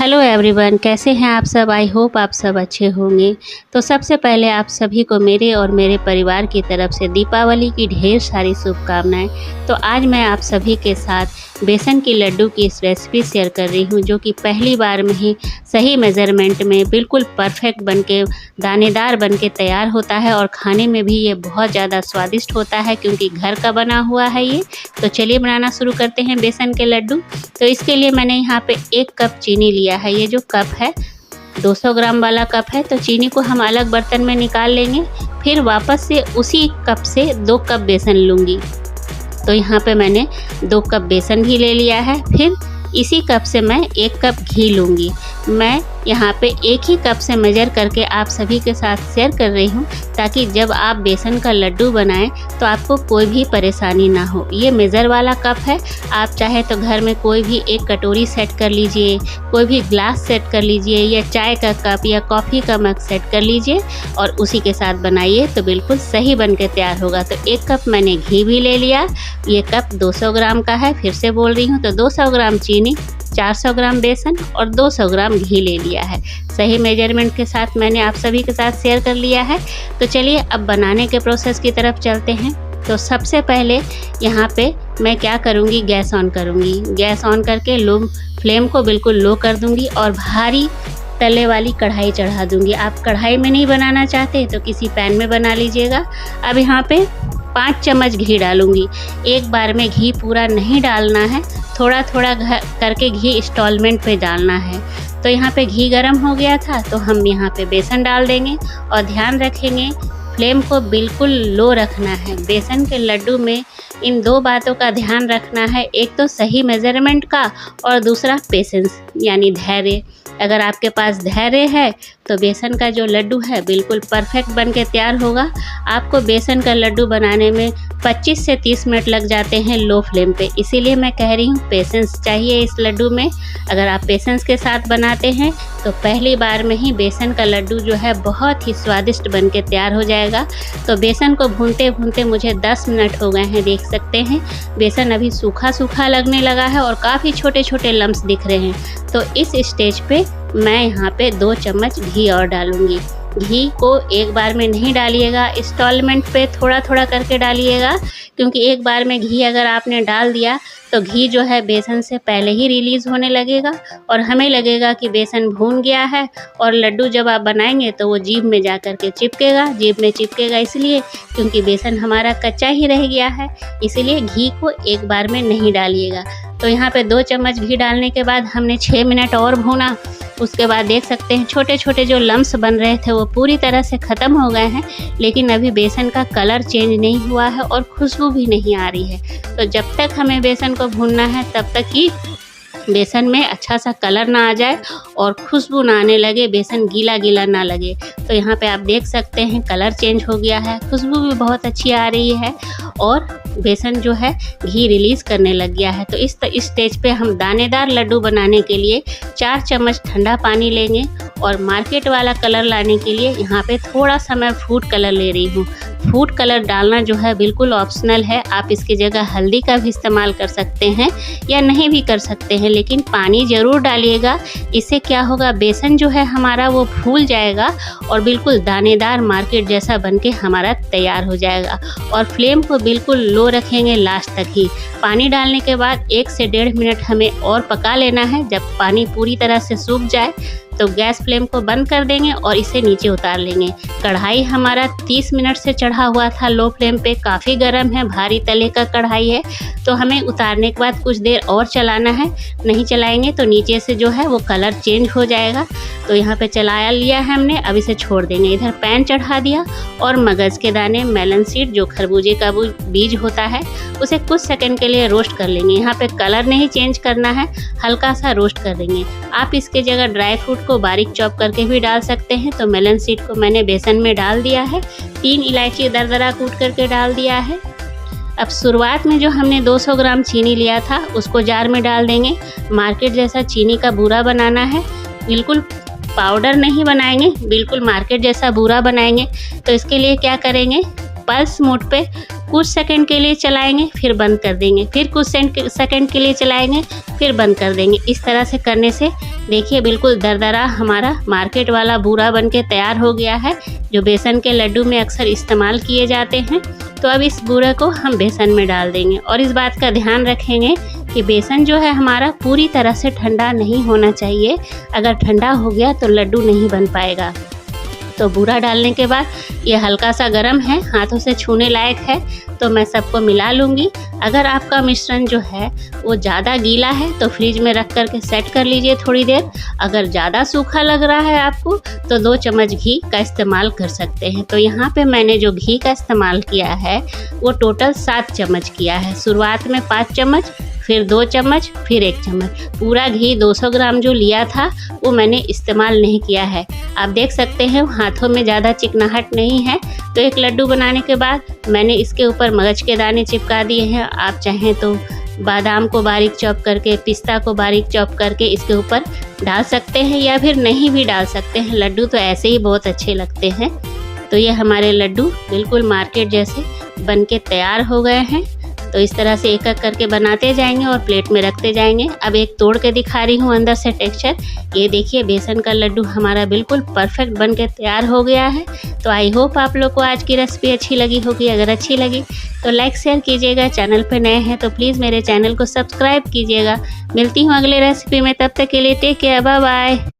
Hello everyone, कैसे हैं आप सब। आई होप आप सब अच्छे होंगे। तो सबसे पहले आप सभी को मेरे और मेरे परिवार की तरफ से दीपावली की ढेर सारी शुभकामनाएं। तो आज मैं आप सभी के साथ बेसन की लड्डू की इस रेसिपी शेयर कर रही हूं, जो कि पहली बार में ही सही मेज़रमेंट में बिल्कुल परफेक्ट बनके दानेदार बनके तैयार होता है और खाने में भी ये बहुत ज़्यादा स्वादिष्ट होता है, क्योंकि घर का बना हुआ है ये। तो चलिए बनाना शुरू करते हैं बेसन के लड्डू। तो इसके लिए मैंने यहाँ पे 1 कप चीनी लिया है। ये जो कप है 200 ग्राम वाला कप है। तो चीनी को हम अलग बर्तन में निकाल लेंगे। फिर वापस से उसी कप से 2 कप बेसन लूँगी। तो यहाँ पे मैंने 2 कप बेसन भी ले लिया है। फिर इसी कप से मैं 1 कप घी लूँगी। मैं यहाँ पे एक ही कप से मेजर करके आप सभी के साथ शेयर कर रही हूँ, ताकि जब आप बेसन का लड्डू बनाएं तो आपको कोई भी परेशानी ना हो। ये मेज़र वाला कप है। आप चाहे तो घर में कोई भी एक कटोरी सेट कर लीजिए, कोई भी ग्लास सेट कर लीजिए, या चाय का कप या कॉफ़ी का मग सेट कर लीजिए और उसी के साथ बनाइए तो बिल्कुल सही बन के तैयार होगा। तो 1 कप मैंने घी भी ले लिया। ये कप 200 ग्राम का है, फिर से बोल रही हूँ। तो 200 ग्राम चीनी, 400 ग्राम बेसन और 200 ग्राम घी ले लिया है। सही मेजरमेंट के साथ मैंने आप सभी के साथ शेयर कर लिया है। तो चलिए अब बनाने के प्रोसेस की तरफ चलते हैं। तो सबसे पहले यहाँ पे मैं क्या करूँगी, गैस ऑन करूँगी। गैस ऑन करके लो फ्लेम को बिल्कुल लो कर दूँगी और भारी तले वाली कढ़ाई चढ़ा दूँगी। आप कढ़ाई में नहीं बनाना चाहते तो किसी पैन में बना लीजिएगा। अब यहाँ पे 5 चम्मच घी डालूँगी। एक बार में घी पूरा नहीं डालना है, थोड़ा थोड़ा करके घी इंस्टॉलमेंट पे डालना है। तो यहाँ पे घी गर्म हो गया था, तो हम यहाँ पे बेसन डाल देंगे और ध्यान रखेंगे फ्लेम को बिल्कुल लो रखना है। बेसन के लड्डू में इन 2 बातों का ध्यान रखना है, एक तो सही मेज़रमेंट का और दूसरा पेशेंस यानी धैर्य। अगर आपके पास धैर्य है तो बेसन का जो लड्डू है बिल्कुल परफेक्ट बन के तैयार होगा। आपको बेसन का लड्डू बनाने में 25 से 30 मिनट लग जाते हैं लो फ्लेम पे। इसीलिए मैं कह रही हूँ पेशेंस चाहिए इस लड्डू में। अगर आप पेशेंस के साथ बनाते हैं तो पहली बार में ही बेसन का लड्डू जो है बहुत ही स्वादिष्ट बन के तैयार हो जाएगा। तो बेसन को भूनते भूनते मुझे 10 मिनट हो गए हैं, देख सकते हैं। बेसन अभी सूखा सूखा लगने लगा है और काफ़ी छोटे छोटे लम्स दिख रहे हैं। तो इस स्टेज पे मैं यहाँ पे 2 चम्मच घी और डालूँगी। घी को एक बार में नहीं डालिएगा, इंस्टॉलमेंट पे थोड़ा थोड़ा करके डालिएगा, क्योंकि एक बार में घी अगर आपने डाल दिया तो घी जो है बेसन से पहले ही रिलीज़ होने लगेगा और हमें लगेगा कि बेसन भून गया है। और लड्डू जब आप बनाएंगे तो वो जीभ में जा कर के चिपकेगा। जीभ में चिपकेगा इसलिए क्योंकि बेसन हमारा कच्चा ही रह गया है। इसीलिए घी को एक बार में नहीं डालिएगा। तो यहाँ पे 2 चम्मच घी डालने के बाद हमने 6 मिनट और भूना। उसके बाद देख सकते हैं छोटे छोटे जो लम्स बन रहे थे वो पूरी तरह से ख़त्म हो गए हैं, लेकिन अभी बेसन का कलर चेंज नहीं हुआ है और खुशबू भी नहीं आ रही है। तो जब तक हमें बेसन को भूनना है तब तक कि बेसन में अच्छा सा कलर ना आ जाए और खुशबू ना आने लगे, बेसन गीला गीला ना लगे। तो यहाँ पे आप देख सकते हैं कलर चेंज हो गया है, खुशबू भी बहुत अच्छी आ रही है और बेसन जो है घी रिलीज़ करने लग गया है। तो इस स्टेज पे हम दानेदार लड्डू बनाने के लिए 4 चम्मच ठंडा पानी लेंगे और मार्केट वाला कलर लाने के लिए यहाँ पे थोड़ा सा मैं फूड कलर ले रही हूँ। फूड कलर डालना जो है बिल्कुल ऑप्शनल है। आप इसकी जगह हल्दी का भी इस्तेमाल कर सकते हैं या नहीं भी कर सकते हैं, लेकिन पानी ज़रूर डालिएगा। इससे क्या होगा, बेसन जो है हमारा वो फूल जाएगा और बिल्कुल दानेदार मार्केट जैसा बनके हमारा तैयार हो जाएगा। और फ्लेम को बिल्कुल लो रखेंगे लास्ट तक ही। पानी डालने के बाद 1 से 1.5 मिनट हमें और पका लेना है। जब पानी पूरी तरह से सूख जाए तो गैस फ्लेम को बंद कर देंगे और इसे नीचे उतार लेंगे। कढ़ाई हमारा 30 मिनट से चढ़ा हुआ था लो फ्लेम पे, काफ़ी गर्म है, भारी तले का कढ़ाई है। तो हमें उतारने के बाद कुछ देर और चलाना है, नहीं चलाएंगे तो नीचे से जो है वो कलर चेंज हो जाएगा। तो यहाँ पे चला लिया है हमने, अब इसे छोड़ देंगे। इधर पैन चढ़ा दिया और मगज़ के दाने, मेलन सीड जो खरबूजे का बीज होता है, उसे कुछ सेकंड के लिए रोस्ट कर लेंगे। यहाँ पे कलर नहीं चेंज करना है, हल्का सा रोस्ट कर देंगे। आप इसके जगह ड्राई फ्रूट को बारीक चॉप करके भी डाल सकते हैं। तो मेलन सीड को मैंने बेसन में डाल दिया है। 3 इलायची दरदरा कूट करके डाल दिया है। अब शुरुआत में जो हमने 200 ग्राम चीनी लिया था उसको जार में डाल देंगे। मार्केट जैसा चीनी का बूरा बनाना है, बिल्कुल पाउडर नहीं बनाएंगे, बिल्कुल मार्केट जैसा बूरा बनाएंगे। तो इसके लिए क्या करेंगे, पल्स मोड पे कुछ सेकंड के लिए चलाएंगे, फिर बंद कर देंगे, फिर कुछ सेकंड के लिए चलाएंगे, फिर बंद कर देंगे। इस तरह से करने से देखिए बिल्कुल दरदरा हमारा मार्केट वाला बूरा बन के तैयार हो गया है, जो बेसन के लड्डू में अक्सर इस्तेमाल किए जाते हैं। तो अब इस बूरे को हम बेसन में डाल देंगे और इस बात का ध्यान रखेंगे कि बेसन जो है हमारा पूरी तरह से ठंडा नहीं होना चाहिए। अगर ठंडा हो गया तो लड्डू नहीं बन पाएगा। तो बूरा डालने के बाद ये हल्का सा गर्म है, हाथों से छूने लायक है, तो मैं सबको मिला लूँगी। अगर आपका मिश्रण जो है वो ज़्यादा गीला है तो फ्रिज में रख कर के सेट कर लीजिए थोड़ी देर। अगर ज़्यादा सूखा लग रहा है आपको तो 2 चम्मच घी का इस्तेमाल कर सकते हैं। तो यहाँ पे मैंने जो घी का इस्तेमाल किया है वो टोटल 7 चम्मच किया है। शुरुआत में 5 चम्मच, फिर 2 चम्मच, फिर 1 चम्मच। पूरा घी 200 ग्राम जो लिया था वो मैंने इस्तेमाल नहीं किया है। आप देख सकते हैं हाथों में ज़्यादा चिकनाहट नहीं है। तो एक लड्डू बनाने के बाद मैंने इसके ऊपर मगज के दाने चिपका दिए हैं। आप चाहें तो बादाम को बारीक चॉप करके, पिस्ता को बारीक चॉप करके इसके ऊपर डाल सकते हैं या फिर नहीं भी डाल सकते हैं। लड्डू तो ऐसे ही बहुत अच्छे लगते हैं। तो ये हमारे लड्डू बिल्कुल मार्केट जैसे बन के तैयार हो गए हैं। तो इस तरह से एक एक करके बनाते जाएंगे और प्लेट में रखते जाएंगे। अब एक तोड़ के दिखा रही हूँ अंदर से टेक्सचर। ये देखिए बेसन का लड्डू हमारा बिल्कुल परफेक्ट बन के तैयार हो गया है। तो आई होप आप लोग को आज की रेसिपी अच्छी लगी होगी। अगर अच्छी लगी तो लाइक शेयर कीजिएगा। चैनल पर नए हैं तो प्लीज़ मेरे चैनल को सब्सक्राइब कीजिएगा। मिलती हूँ अगले रेसिपी में, तब तक के लिए टेक केयर, बाय बाय।